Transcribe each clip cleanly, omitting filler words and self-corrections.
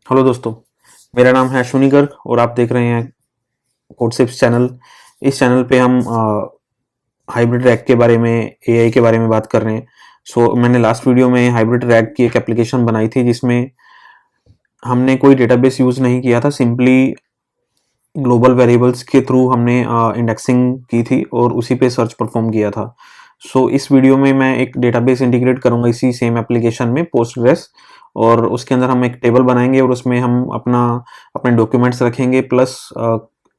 Hello दोस्तों, मेरा नाम है अश्विनी गर्ग और आप देख रहे हैं कोडसेप्स चैनल। इस चैनल पे हम हाइब्रिड रैक के बारे में, एआई के बारे में बात कर रहे हैं। मैंने लास्ट वीडियो में हाइब्रिड रैक की एक एप्लीकेशन बनाई थी जिसमें हमने कोई डेटाबेस यूज़ नहीं किया था, सिंपली ग्लोबल वेरिएबल्स के थ्रू हमने इंडेक्सिंग की थी और उसी पे सर्च परफॉर्म किया था। इस वीडियो में मैं एक डेटाबेस इंटीग्रेट करूंगा इसी सेम एप्लीकेशन में, पोस्टग्रेस, और उसके अंदर हम एक टेबल बनाएंगे और उसमें हम अपने डॉक्यूमेंट्स रखेंगे, प्लस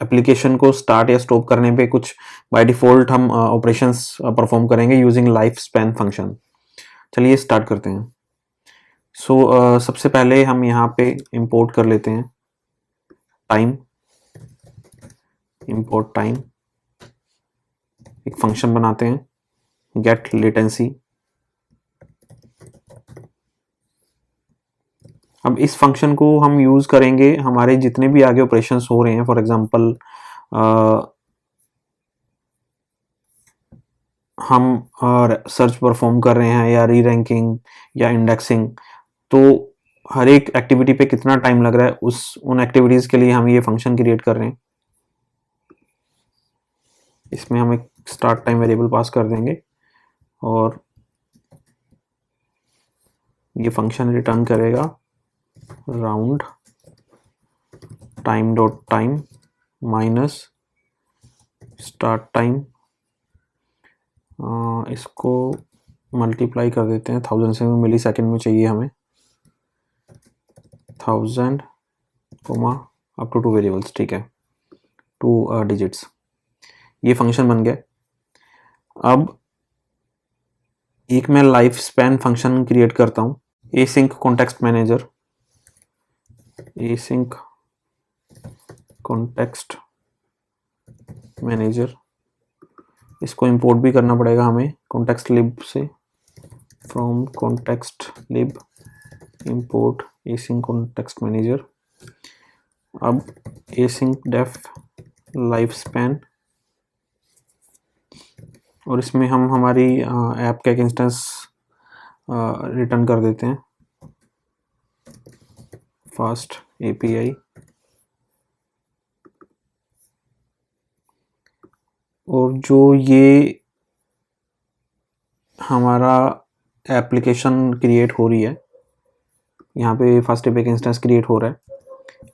एप्लीकेशन को स्टार्ट या स्टॉप करने पे कुछ बाय डिफ़ॉल्ट हम ऑपरेशंस परफॉर्म करेंगे यूजिंग लाइफ स्पैन फंक्शन। चलिए स्टार्ट करते हैं। सबसे पहले हम यहाँ पे इंपोर्ट कर लेते हैं टाइम, इंपोर्ट टाइम, एक फंक्शन बनाते हैं गेट लेटेंसी। अब इस फंक्शन को हम यूज़ करेंगे हमारे जितने भी आगे ऑपरेशंस हो रहे हैं। फॉर एग्जांपल हम सर्च परफॉर्म कर रहे हैं या री रैंकिंग या इंडेक्सिंग, तो हर एक एक्टिविटी पे कितना टाइम लग रहा है उन एक्टिविटीज़ के लिए हम ये फंक्शन क्रिएट कर रहे हैं। इसमें हम एक स्टार्ट टाइम वेरिएबल पास कर देंगे और ये फंक्शन रिटर्न करेगा round time dot time minus start time. इसको मल्टीप्लाई कर देते हैं 1000 से, मिली सेकेंड में चाहिए हमें, 1000 कोमा अप टू 2 वेरिएबल्स, ठीक है, 2 डिजिट्स। ये फंक्शन बन गया। अब एक मैं लाइफ स्पैन फंक्शन क्रिएट करता हूँ, async context manager, async context manager. इसको इंपोर्ट भी करना पड़ेगा हमें कॉन्टेक्स्ट लिब से, from context lib import async context manager. अब एसिंक डेफ लाइफ स्पैन, और इसमें हम हमारी ऐप का एक इंस्टेंस रिटर्न कर देते हैं, फास्ट एपीआई। और जो ये हमारा एप्लीकेशन क्रिएट हो रही है, यहाँ पे फर्स्ट एपीआई इंस्टेंस क्रिएट हो रहा है,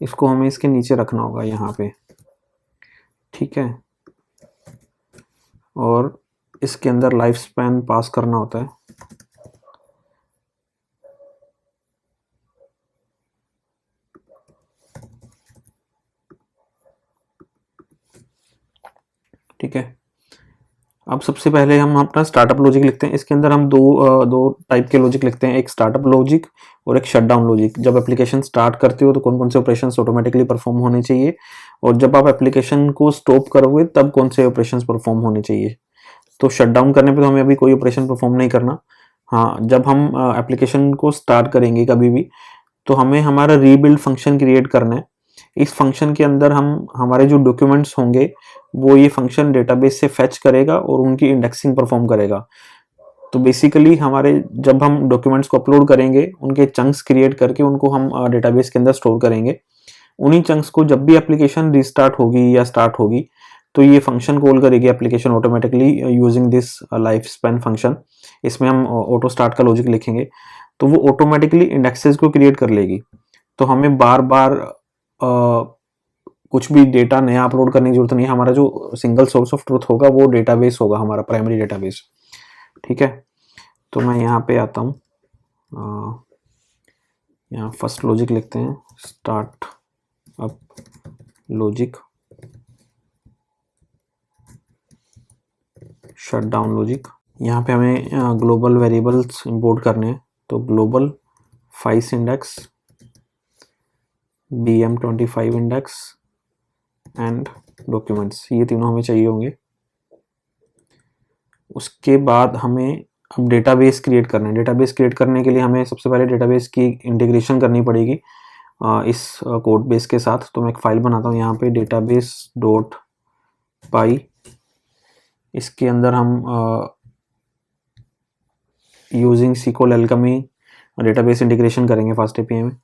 इसको हमें इसके नीचे रखना होगा यहाँ पे, ठीक है। और इसके अंदर लाइफ स्पैन पास करना होता है। ठीक है। अब सबसे पहले हम अपना स्टार्टअप लॉजिक लिखते हैं। इसके अंदर हम दो टाइप के लॉजिक लिखते हैं, एक स्टार्टअप लॉजिक और एक शटडाउन लॉजिक। जब एप्लीकेशन स्टार्ट करते हो तो कौन कौन से ऑपरेशंस ऑटोमेटिकली परफॉर्म होने चाहिए, और जब आप एप्लीकेशन को स्टॉप करोगे तब कौन से ऑपरेशंस परफॉर्म होने चाहिए। तो शटडाउन करने पे तो हमें अभी कोई ऑपरेशन परफॉर्म नहीं करना। हाँ, जब हम एप्लीकेशन को स्टार्ट करेंगे कभी भी, तो हमें हमारा रीबिल्ड फंक्शन क्रिएट करना है। इस फंक्शन के अंदर हम हमारे जो डॉक्यूमेंट्स होंगे वो ये फंक्शन डेटाबेस से फेच करेगा और उनकी इंडेक्सिंग परफॉर्म करेगा। तो बेसिकली हमारे जब हम डॉक्यूमेंट्स को अपलोड करेंगे, उनके चंक्स क्रिएट करके उनको हम डेटाबेस के अंदर स्टोर करेंगे। उन्हीं चंक्स को जब भी एप्लीकेशन रिस्टार्ट होगी या स्टार्ट होगी तो ये फंक्शन कॉल करेगी application automatically using this life span function. इसमें हम ऑटो स्टार्ट का लॉजिक लिखेंगे, तो वो ऑटोमेटिकली इंडेक्सेस को क्रिएट कर लेगी। तो हमें बार बार कुछ भी डेटा नया अपलोड करने की जरूरत नहीं है। हमारा जो सिंगल सोर्स ऑफ ट्रूथ होगा वो डेटाबेस होगा, हमारा प्राइमरी डेटाबेस, ठीक है। तो मैं यहाँ पे आता हूँ, यहाँ फर्स्ट लॉजिक लिखते हैं, start up logic, shut down logic. यहाँ पे हमें ग्लोबल वेरिएबल्स इंपोर्ट करने हैं, तो global fries index, BM25 index and documents, ये तीनों हमें चाहिए होंगे। उसके बाद हमें अब डेटाबेस क्रिएट करना है। डेटाबेस क्रिएट करने के लिए हमें सबसे पहले डेटाबेस की इंटीग्रेशन करनी पड़ेगी इस कोड बेस के साथ। तो मैं एक फाइल बनाता हूँ यहाँ पे, डेटाबेस डॉट पाई। इसके अंदर हम using SQL alchemy database integration करेंगे फास्ट एपीआई में।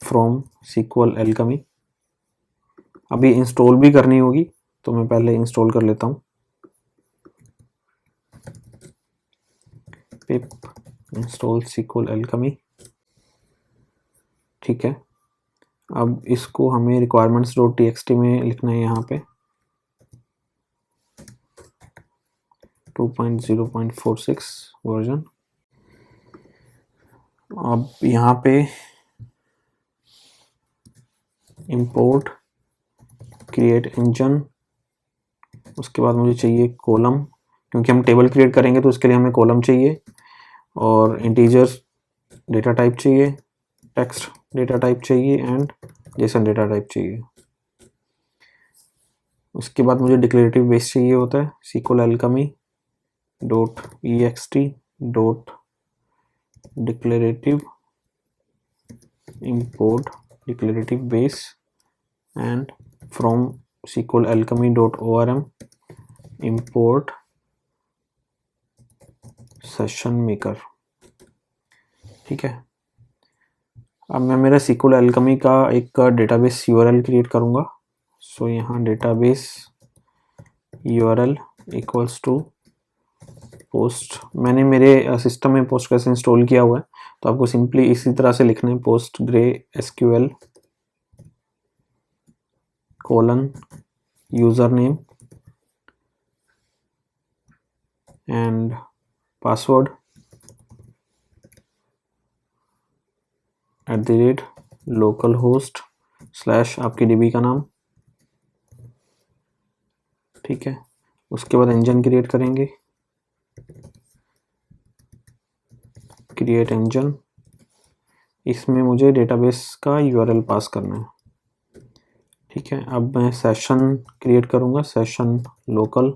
From SQL Alchemy। अभी इंस्टॉल भी करनी होगी तो मैं पहले इंस्टॉल कर लेता हूँ। पिप इंस्टॉल SQL Alchemy। ठीक है, अब इसको हमें requirements.txt में लिखना है यहाँ पे 2.0.46 वर्जन। अब यहाँ पे इंपोर्ट क्रिएट इंजन, उसके बाद मुझे चाहिए कॉलम, क्योंकि हम टेबल क्रिएट करेंगे तो उसके लिए हमें कॉलम चाहिए, और इंटीजर डेटा टाइप चाहिए, टेक्स्ट डेटा टाइप चाहिए एंड जेसन डेटा टाइप चाहिए। उसके बाद मुझे डिक्लेरेटिव बेस चाहिए होता है SQL Alchemy .ext .declarative import declarative base and from SQL Alchemy .orm import session maker। ठीक है, अब मैं मेरा SQL Alchemy का एक डेटाबेस URL क्रिएट करूँगा। सो यहाँ database URL equals to post, मैंने मेरे सिस्टम में पोस्टग्रेस इंस्टॉल किया हुआ है तो आपको सिंपली इसी तरह से लिखना है PostgreSQL colon user name and password @localhost/ आपकी DB का नाम। ठीक है, उसके बाद इंजन क्रिएट करेंगे, क्रिएट इंजन, इसमें मुझे डेटाबेस का URL पास करना है। ठीक है, अब मैं सेशन क्रिएट करूँगा, सेशन लोकल,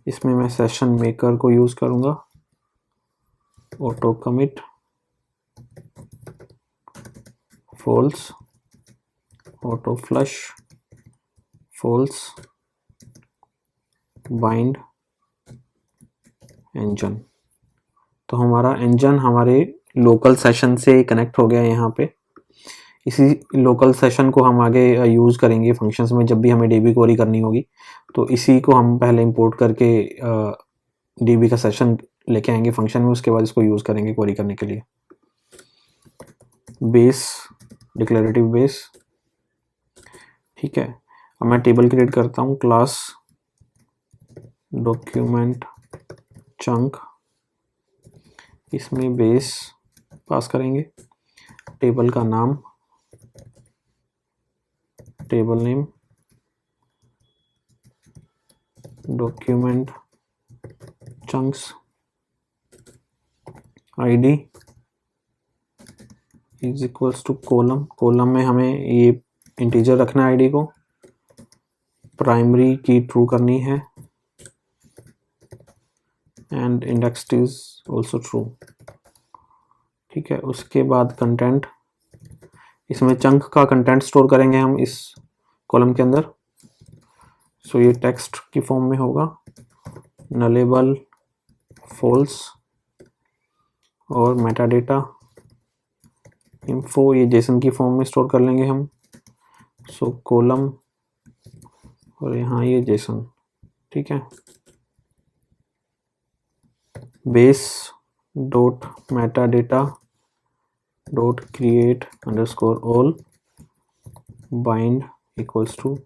इसमें मैं सेशन मेकर को यूज़ करूँगा, auto commit false, auto flush false, bind engine. तो हमारा इंजन हमारे लोकल सेशन से कनेक्ट हो गया है यहाँ पे। इसी लोकल सेशन को हम आगे यूज़ करेंगे फंक्शंस में, जब भी हमें DB क्वेरी करनी होगी तो इसी को हम पहले इंपोर्ट करके DB का सेशन लेके आएंगे फंक्शन में, उसके बाद इसको यूज़ करेंगे क्वेरी करने के लिए। Base declarative base. ठीक है, अब मैं टेबल क्रिएट करता हूँ, क्लास डॉक्यूमेंट चंक, इसमें बेस पास करेंगे, टेबल का नाम table name, document chunks ID is equals to column, column में हमें ये इंटीजर रखना है ID को, प्राइमरी की ट्रू करनी है and index is also true. ठीक है, उसके बाद कंटेंट, इसमें चंक का कंटेंट स्टोर करेंगे हम इस कॉलम के अंदर। सो ये टेक्स्ट की फॉर्म में होगा, नलेबल फॉल्स, और मेटा डेटा इन्फो ये जेसन की फॉर्म में स्टोर कर लेंगे हम। सो कॉलम और यहाँ ये जेसन। ठीक है, base dot meta data dot create underscore all bind equals to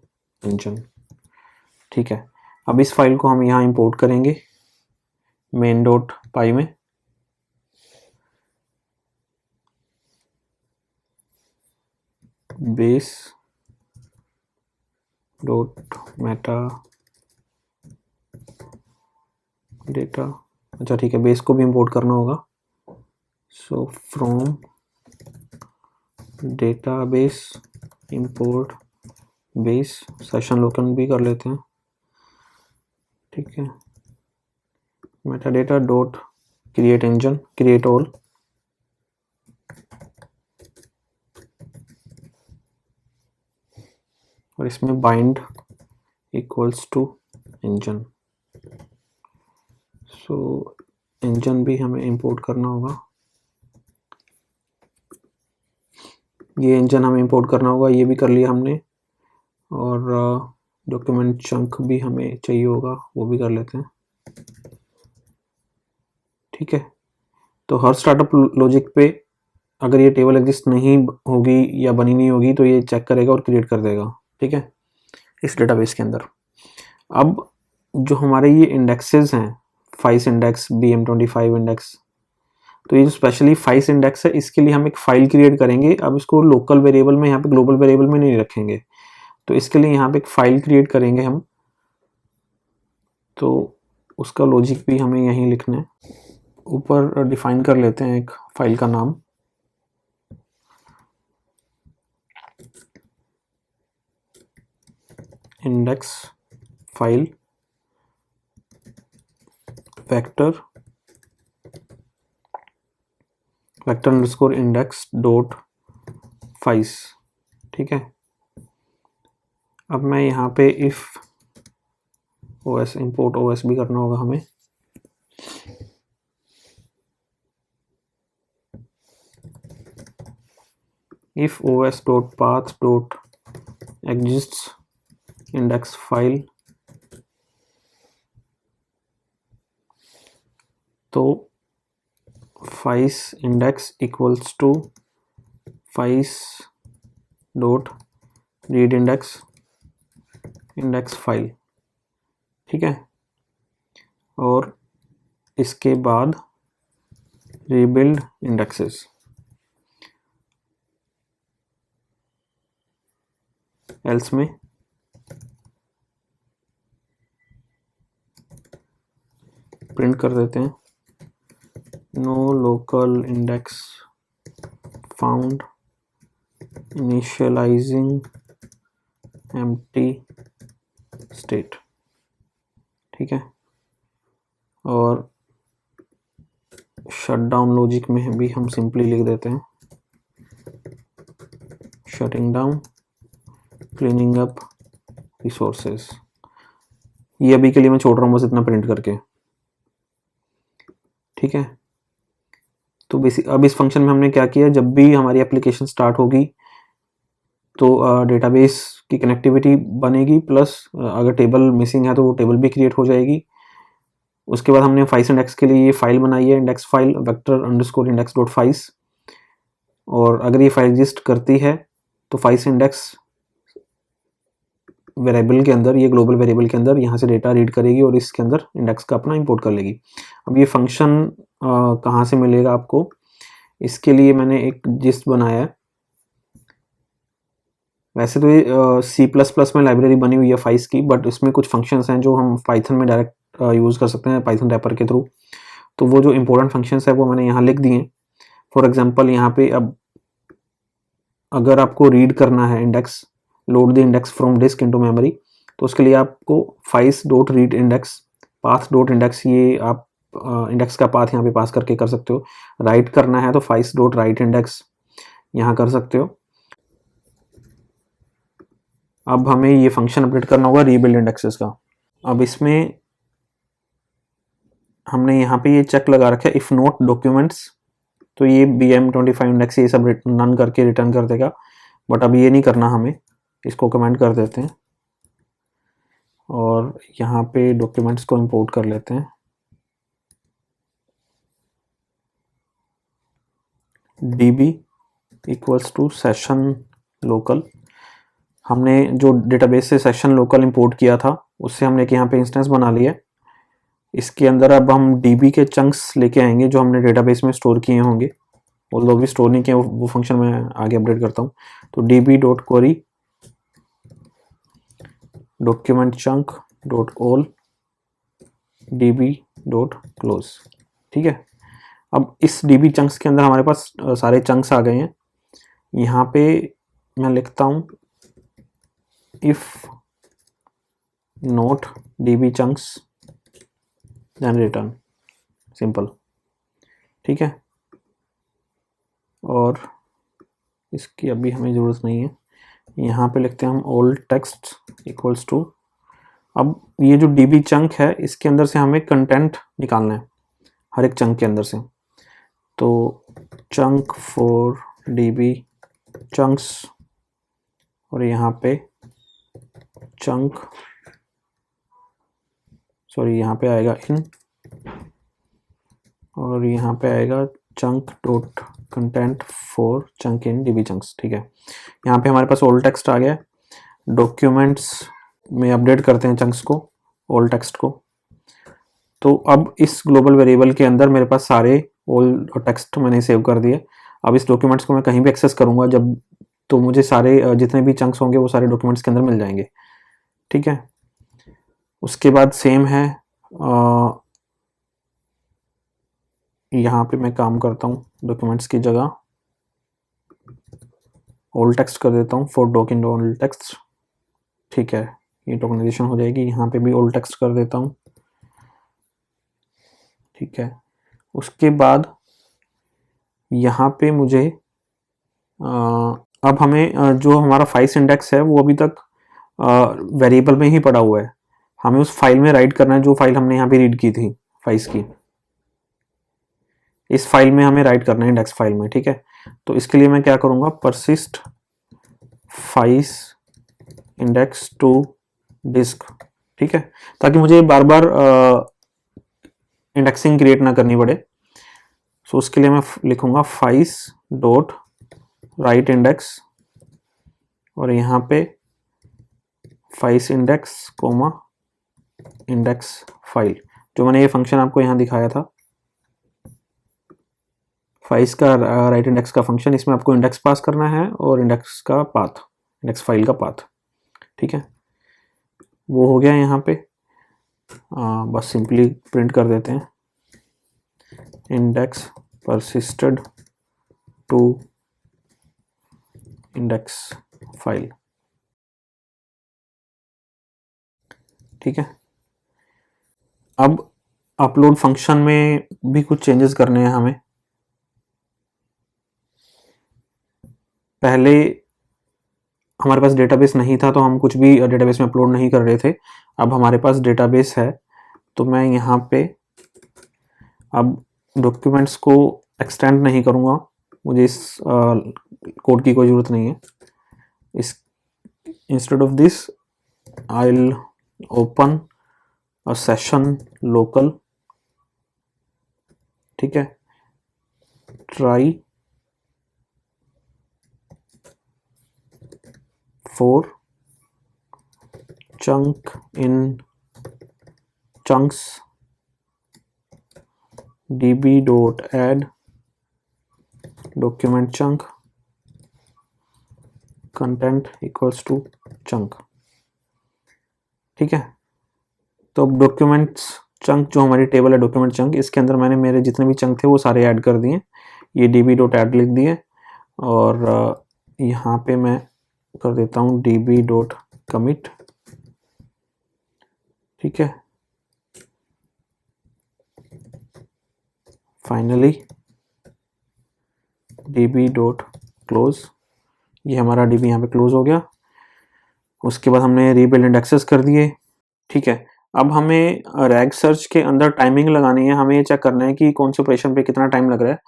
engine. ठीक है, अब इस फाइल को हम यहाँ इंपोर्ट करेंगे main.py में। बेस डॉट मेटा डेटा, अच्छा ठीक है, बेस को भी इंपोर्ट करना होगा। So from database import base, session local भी कर लेते हैं। ठीक है, meta data dot create engine create all, और इसमें bind equals to engine. So engine भी हमें इंपोर्ट करना होगा। ये इंजन हमें इंपोर्ट करना होगा, ये भी कर लिया हमने। और डॉक्यूमेंट चंक भी हमें चाहिए होगा, वो भी कर लेते हैं। ठीक है, तो हर स्टार्टअप लॉजिक पे अगर ये टेबल एग्जिस्ट नहीं होगी या बनी नहीं होगी तो ये चेक करेगा और क्रिएट कर देगा। ठीक है, इस डेटाबेस के अंदर। अब जो हमारे ये इंडेक्सेस हैं, फाइस इंडेक्स, BM25 इंडेक्स, तो ये जो स्पेशली फाइस इंडेक्स है इसके लिए हम एक फाइल क्रिएट करेंगे। अब इसको लोकल वेरिएबल में, यहाँ पे ग्लोबल वेरिएबल में नहीं रखेंगे, तो इसके लिए यहाँ पे एक फाइल क्रिएट करेंगे हम। तो उसका लॉजिक भी हमें यहीं लिखना है। ऊपर डिफाइन कर लेते हैं एक फाइल का नाम, index file vector underscore index dot fries. ठीक है, अब मैं यहाँ पे इफ OS इंपोर्ट OS भी करना होगा हमें। if os dot path dot exists index file, तो FAISS index equals to FAISS dot read index file. ठीक है, और इसके बाद रीबिल्ड इंडेक्सेस, एल्स में प्रिंट कर देते हैं no local index found initializing empty state. ठीक है, और शटडाउन लॉजिक में भी हम सिंपली लिख देते हैं shutting down cleaning up resources. ये अभी के लिए मैं छोड़ रहा हूँ बस इतना प्रिंट करके। ठीक है, तो बेसिक अब इस फंक्शन में हमने क्या किया, जब भी हमारी एप्लीकेशन स्टार्ट होगी तो डेटाबेस की कनेक्टिविटी बनेगी, प्लस अगर टेबल मिसिंग है तो वो टेबल भी क्रिएट हो जाएगी। उसके बाद हमने फाइस इंडेक्स के लिए ये फाइल बनाई है, index file vector underscore index dot fries. और अगर ये फाइल एग्जिस्ट करती है तो फाइस इंडेक्स वेरिएबल के अंदर, ये ग्लोबल वेरिएबल के अंदर यहाँ से डेटा रीड करेगी और इसके अंदर इंडेक्स का अपना इंपोर्ट कर लेगी। अब ये फंक्शन कहाँ से मिलेगा आपको, इसके लिए मैंने एक जिस्ट बनाया है। वैसे तो ये C++ में लाइब्रेरी बनी हुई है फाइस की, बट इसमें कुछ फंक्शंस हैं जो हम पाइथन में डायरेक्ट यूज़ कर सकते हैं पाइथन रैपर के थ्रू। तो वो जो इंपॉर्टेंट फंक्शंस है वो मैंने यहाँ लिख दिए। फॉर एग्जांपल यहाँ पे अब अगर आपको रीड करना है index, load the index from disk into memory, तो उसके लिए आपको FAISS dot read index path dot index, ये आप इंडेक्स का पाथ यहाँ पे पास करके कर सकते हो। राइट करना है तो फाइस डॉट राइट इंडेक्स यहाँ कर सकते हो। अब हमें ये फंक्शन अपडेट करना होगा रीबिल्ड इंडेक्सेस का। अब इसमें हमने यहाँ पे ये चेक लगा रखा है इफ नॉट डॉक्यूमेंट्स, तो ये BM25 इंडेक्स ये सब नन करके रिटर्न कर देगा। बट अब ये नहीं करना हमें, इसको कमेंट कर देते हैं और यहाँ पे डॉक्यूमेंट्स को इंपोर्ट कर लेते हैं। db equals to session local, हमने जो डेटाबेस से सेशन लोकल इंपोर्ट किया था उससे हमने एक यहाँ पे इंस्टेंस बना लिया। इसके अंदर अब हम db के चंक्स लेके आएंगे जो हमने डेटाबेस में स्टोर किए होंगे, और लोग भी स्टोर नहीं किए वो फंक्शन मैं आगे अपडेट करता हूँ। तो db dot query document chunk dot all db dot close. ठीक है, अब इस db चंक्स के अंदर हमारे पास सारे चंक्स आ गए हैं। यहाँ पे मैं लिखता हूँ if not db chunks then return, simple. ठीक है, और इसकी अभी हमें ज़रूरत नहीं है। यहाँ पे लिखते हैं हम ऑल टेक्स्ट इक्वल्स टू, अब ये जो db चंक है इसके अंदर से हमें कंटेंट निकालना है हर एक चंक के अंदर से। तो चंक फॉर db चंक्स और यहाँ पे चंक, सॉरी यहाँ पे आएगा इन और यहाँ पे आएगा chunk dot content for chunk in dB chunks. ठीक है, यहाँ पे हमारे पास ओल्ड टेक्स्ट आ गया। डॉक्यूमेंट्स में अपडेट करते हैं चंक्स को, ओल्ड टेक्स्ट को। तो अब इस ग्लोबल वेरिएबल के अंदर मेरे पास सारे ओल्ड टेक्स्ट मैंने सेव कर दिए। अब इस डॉक्यूमेंट्स को मैं कहीं भी एक्सेस करूंगा जब, तो मुझे सारे जितने भी चंक्स होंगे वो सारे डॉक्यूमेंट्स के अंदर मिल जाएंगे। ठीक है, उसके बाद सेम है, यहाँ पे मैं काम करता हूँ डॉक्यूमेंट्स की जगह ओल्ड टेक्स्ट कर देता हूँ, for doc in old text. ठीक है, ये टोकनाइजेशन हो जाएगी। यहाँ पे भी ओल्ड टेक्स्ट कर देता हूँ। ठीक है, उसके बाद यहाँ पे मुझे अब हमें जो हमारा फाइल्स इंडेक्स है वो अभी तक वेरिएबल में ही पड़ा हुआ है। हमें उस फाइल में राइट करना है जो फाइल हमने यहाँ पे रीड की थी फाइल्स की, इस फाइल में हमें राइट करना है, इंडेक्स फाइल में। ठीक है, तो इसके लिए मैं क्या करूँगा, persist files index to disk. ठीक है, ताकि मुझे बार बार इंडेक्सिंग क्रिएट ना करनी पड़े। सो उसके लिए मैं लिखूंगा फाइल्स डॉट राइट इंडेक्स और यहाँ पे files index comma index file, जो मैंने ये फंक्शन आपको यहाँ दिखाया था, फाइल्स का राइट इंडेक्स का फंक्शन। इसमें आपको इंडेक्स पास करना है और इंडेक्स का पाथ, इंडेक्स फाइल का पाथ। ठीक है, वो हो गया यहाँ पे। बस सिंपली प्रिंट कर देते हैं index persisted to index file. ठीक है, अब अपलोड फंक्शन में भी कुछ चेंजेस करने हैं हमें। पहले हमारे पास डेटाबेस नहीं था तो हम कुछ भी डेटाबेस में अपलोड नहीं कर रहे थे। अब हमारे पास डेटाबेस है तो मैं यहाँ पे अब डॉक्यूमेंट्स को एक्सटेंड नहीं करूँगा, मुझे इस कोड की कोई ज़रूरत नहीं है। इस instead of this I will open a session local. ठीक है, try for chunk in chunks db.add document chunk content equals to chunk। ठीक है, तो अब डॉक्यूमेंट्स चंक जो हमारी टेबल है डॉक्यूमेंट चंक, इसके अंदर मैंने मेरे जितने भी चंक थे वो सारे ऐड कर दिए। ये db.add लिख दिए और यहाँ पे मैं कर देता हूँ db.commit। ठीक है, फाइनली db.close, ये हमारा db यहाँ पे क्लोज हो गया। उसके बाद हमने रीबिल्ड इंडेक्सेस कर दिए। ठीक है, अब हमें रैग सर्च के अंदर टाइमिंग लगानी है। हमें ये चेक करना है कि कौन से ऑपरेशन पे कितना टाइम लग रहा है।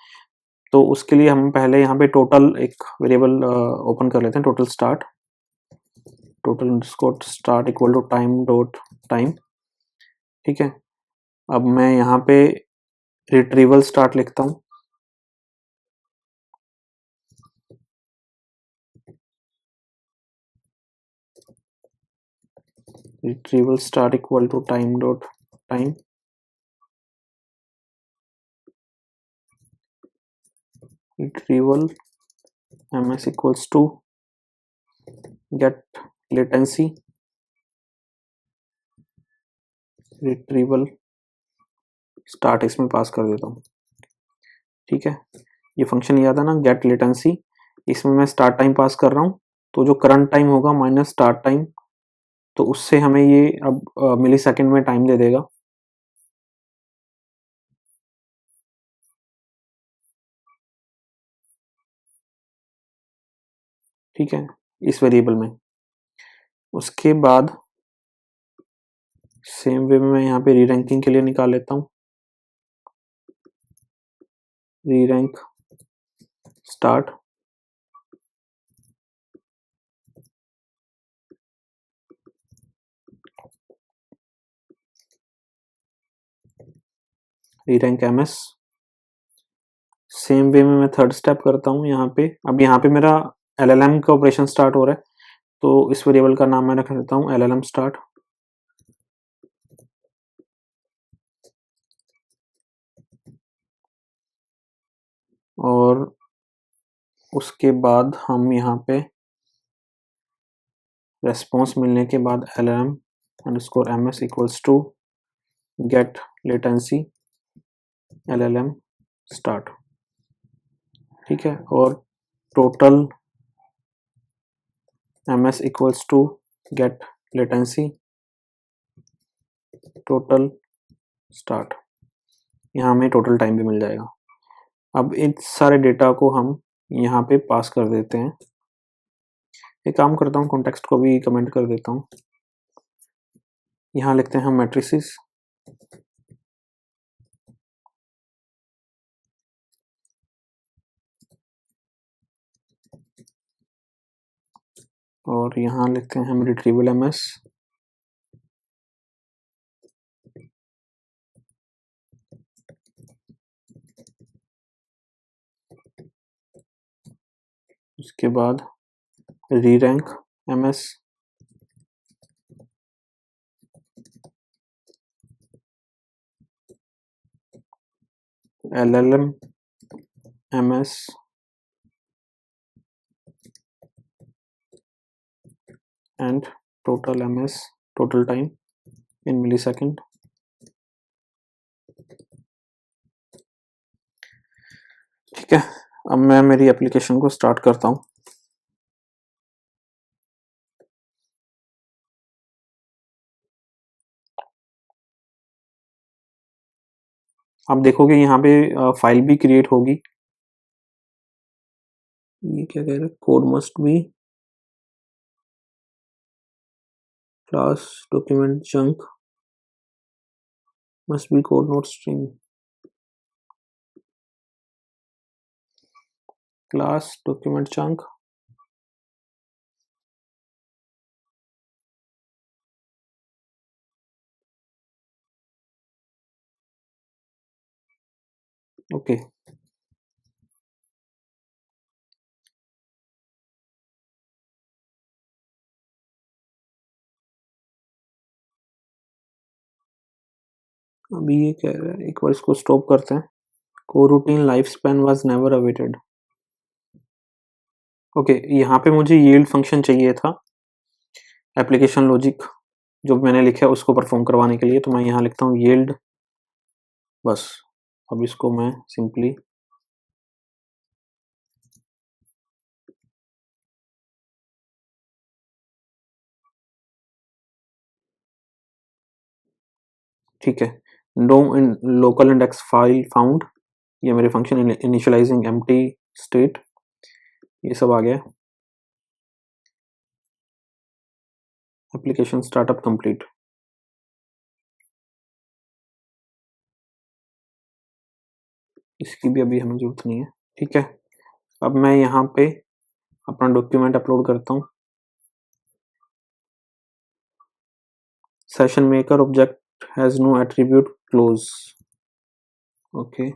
तो उसके लिए हम पहले यहाँ पे टोटल एक वेरिएबल ओपन कर लेते हैं, total start, total start equal to time dot time. ठीक है, अब मैं यहाँ पे रिट्रीवल स्टार्ट लिखता हूँ। Retrieval start equal to time dot time. Retrieval ms equals to get latency retrieval start इसमें पास कर देता हूँ। ठीक है, ये फंक्शन याद है ना, गेट लेटेंसी। इसमें मैं स्टार्ट टाइम पास कर रहा हूँ, तो जो करंट टाइम होगा माइनस स्टार्ट टाइम, तो उससे हमें ये अब मिली सेकेंड में टाइम दे देगा। ठीक है, इस वेरिएबल में। उसके बाद सेम वे में मैं यहाँ पे री रैंकिंग के लिए निकाल लेता हूँ, rerank start rerank MS. Same way में मैं थर्ड स्टेप करता हूँ यहाँ पे। अब यहाँ पे मेरा एलएलएम का ऑपरेशन स्टार्ट हो रहा है, तो इस वेरिएबल का नाम मैं रख देता हूँ एलएलएम स्टार्ट। और उसके बाद हम यहाँ पे रेस्पॉन्स मिलने के बाद LLM underscore MS equals to get latency LLM start, ठीक है। और total MS equals to get latency total start, यहाँ हमें टोटल टाइम भी मिल जाएगा। अब इन सारे डेटा को हम यहाँ पे पास कर देते हैं। एक काम करता हूँ, कॉन्टेक्स्ट को भी कमेंट कर देता हूँ। यहाँ लिखते हैं हम मैट्रिसेस, और यहाँ लिखते हैं हम रिट्रीवल एमएस। उसके बाद री rank MS, LLM MS, and total MS total time in millisecond. ठीक है, अब मैं मेरी एप्लीकेशन को स्टार्ट करता हूँ। आप देखोगे यहाँ पे फाइल भी क्रिएट होगी। ये क्या कह रहा है, code must be class document chunk must be code note string class document chunk okay. अभी ये कह रहा है, एक बार इसको स्टॉप करते हैं। Coroutine life span was never awaited. Okay, यहाँ पे मुझे यील्ड फंक्शन चाहिए था एप्लीकेशन लॉजिक जो मैंने लिखा है उसको परफॉर्म करवाने के लिए, तो मैं यहाँ लिखता हूँ यील्ड बस। अब इसको मैं सिंपली ठीक है, no local index file found, ये मेरे फंक्शन इनिशियलाइजिंग एम्प्टी स्टेट, ये सब आ गया। Application startup complete. इसकी भी अभी हमें जरूरत नहीं है, ठीक है। अब मैं यहाँ पे अपना डॉक्यूमेंट अपलोड करता हूँ। Session maker object has no attribute close, okay.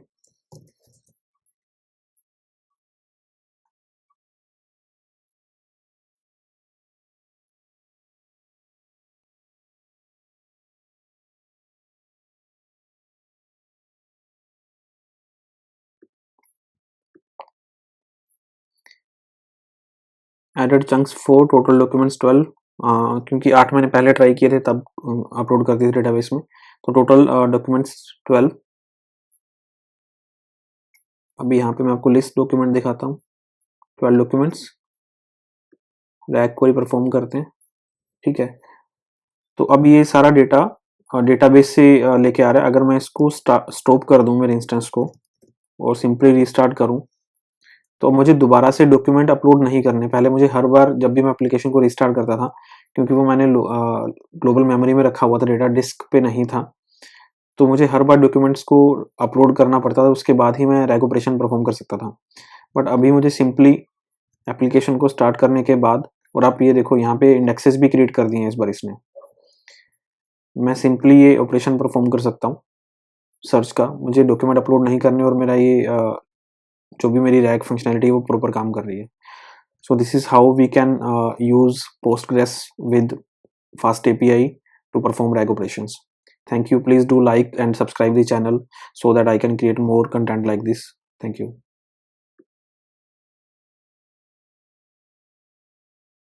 Added chunks 4 total documents 12, क्योंकि 8 मैंने पहले ट्राई किए थे तब अपलोड कर दिए थे डेटाबेस में, तो टोटल डॉक्यूमेंट्स 12। अभी यहाँ पे मैं आपको लिस्ट डॉक्यूमेंट दिखाता हूँ, 12 डॉक्यूमेंट्स। रैक क्वेरी परफॉर्म करते हैं, ठीक है। तो अब ये सारा डेटा डेटाबेस से लेके आ रहा है। अगर मैं इसको स्टॉप कर दूं मेरे इंस्टेंस को और सिंपली रीस्टार्ट करूं, तो मुझे दोबारा से डॉक्यूमेंट अपलोड नहीं करने। पहले मुझे हर बार जब भी मैं एप्लीकेशन को रीस्टार्ट करता था, क्योंकि वो मैंने ग्लोबल मेमोरी में रखा हुआ था, डेटा डिस्क पे नहीं था, तो मुझे हर बार डॉक्यूमेंट्स को अपलोड करना पड़ता था, उसके बाद ही मैं रैग ऑपरेशन परफॉर्म कर सकता था। बट अभी मुझे सिंपली एप्लीकेशन को स्टार्ट करने के बाद, और आप ये देखो यहाँ पे इंडेक्सेस भी क्रिएट कर दिए हैं इस बार इसने, मैं सिंपली ये ऑपरेशन परफॉर्म कर सकता हूँ। सर्च का, मुझे डॉक्यूमेंट अपलोड नहीं करने और मेरा ये जो भी मेरी रैग फंक्शनैलिटी है वो प्रॉपर काम कर रही है. So this is how we can use Postgres with Fast API to perform RAG operations. Thank you. Please do like and subscribe the channel so that I can create more content like this. Thank you.